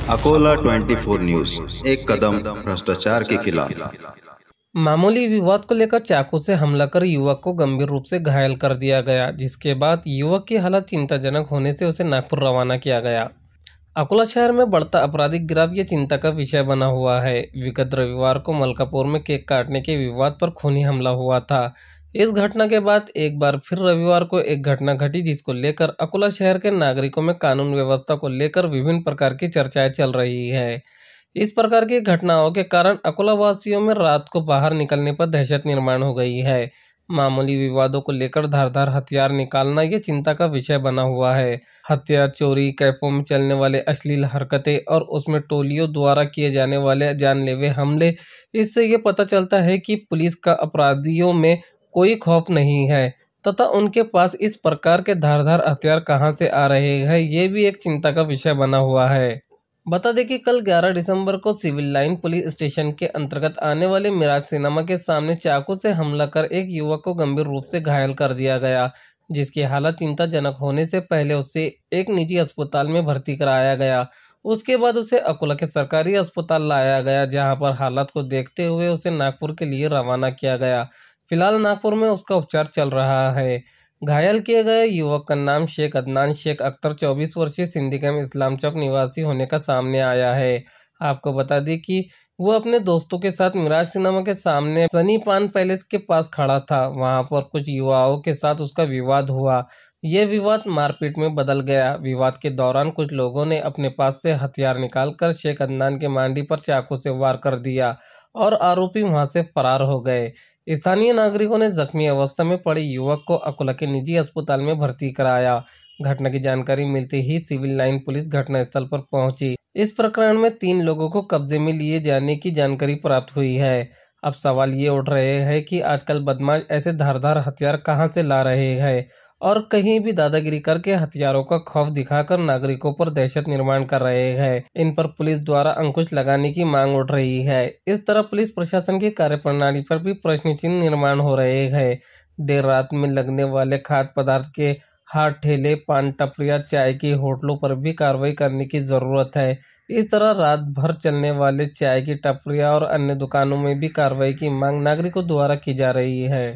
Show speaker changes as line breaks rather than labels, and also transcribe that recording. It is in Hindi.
अकोला 24 न्यूज, एक कदम भ्रष्टाचार के खिलाफ।
मामूली विवाद को लेकर चाकू से हमला कर युवक को गंभीर रूप से घायल कर दिया गया, जिसके बाद युवक की हालत चिंताजनक होने से उसे नागपुर रवाना किया गया। अकोला शहर में बढ़ता आपराधिक गिराव ये चिंता का विषय बना हुआ है। विगत रविवार को मलकापुर में केक काटने के विवाद पर खूनी हमला हुआ था। इस घटना के बाद एक बार फिर रविवार को एक घटना घटी, जिसको लेकर अकोला शहर के नागरिकों में कानून व्यवस्था को लेकर विभिन्न प्रकार की चर्चाएं चल रही है। इस प्रकार की घटनाओं के कारण अकोला वासियों में रात को बाहर निकलने पर दहशत निर्माण हो गई है। मामूली विवादों को लेकर धारदार हथियार निकालना ये चिंता का विषय बना हुआ है। हत्या, चोरी, कैफों में चलने वाले अश्लील हरकतें और उसमें टोलियों द्वारा किए जाने वाले जानलेवा हमले, इससे ये पता चलता है कि पुलिस का अपराधियों में कोई खौफ नहीं है तथा उनके पास इस प्रकार के धारदार हथियार कहां से आ रहे हैं, ये भी एक चिंता का विषय बना हुआ है। बता दें कि कल 11 दिसंबर को सिविल लाइन पुलिस स्टेशन के अंतर्गत आने वाले मिराज सिनेमा के सामने चाकू से हमला कर एक युवक को गंभीर रूप से घायल कर दिया गया, जिसकी हालत चिंताजनक होने से पहले उसे एक निजी अस्पताल में भर्ती कराया गया। उसके बाद उसे अकोला के सरकारी अस्पताल लाया गया, जहां पर हालत को देखते हुए उसे नागपुर के लिए रवाना किया गया। फिलहाल नागपुर में उसका उपचार चल रहा है। घायल किए गए युवक का नाम शेख अदनान शेख अख्तर 24 वर्षीय सिंधी कैंप इस्लाम चौक निवासी होने का सामने आया है। आपको बता दें कि वो अपने दोस्तों के साथ मिराज सिनेमा के सामने सनी पान पैलेस के पास खड़ा था। वहां पर कुछ युवाओं के साथ उसका विवाद हुआ। यह विवाद मारपीट में बदल गया। विवाद के दौरान कुछ लोगों ने अपने पास से हथियार निकालकर शेख अदनान के मांडी पर चाकू से वार कर दिया और आरोपी वहां से फरार हो गए। स्थानीय नागरिकों ने जख्मी अवस्था में पड़े युवक को अकोला के निजी अस्पताल में भर्ती कराया। घटना की जानकारी मिलते ही सिविल लाइन पुलिस घटनास्थल पर पहुंची। इस प्रकरण में 3 लोगों को कब्जे में लिए जाने की जानकारी प्राप्त हुई है। अब सवाल ये उठ रहे हैं कि आजकल बदमाश ऐसे धारदार हथियार कहां से ला रहे हैं और कहीं भी दादागिरी करके हथियारों का खौफ दिखाकर नागरिकों पर दहशत निर्माण कर रहे हैं। इन पर पुलिस द्वारा अंकुश लगाने की मांग उठ रही है। इस तरह पुलिस प्रशासन की कार्यप्रणाली पर भी प्रश्न चिन्ह निर्माण हो रहे हैं। देर रात में लगने वाले खाद्य पदार्थ के हाट ठेले, पान टपरिया, चाय की होटलों पर भी कार्रवाई करने की जरूरत है। इस तरह रात भर चलने वाले चाय की टपरिया और अन्य दुकानों में भी कार्रवाई की मांग नागरिकों द्वारा की जा रही है।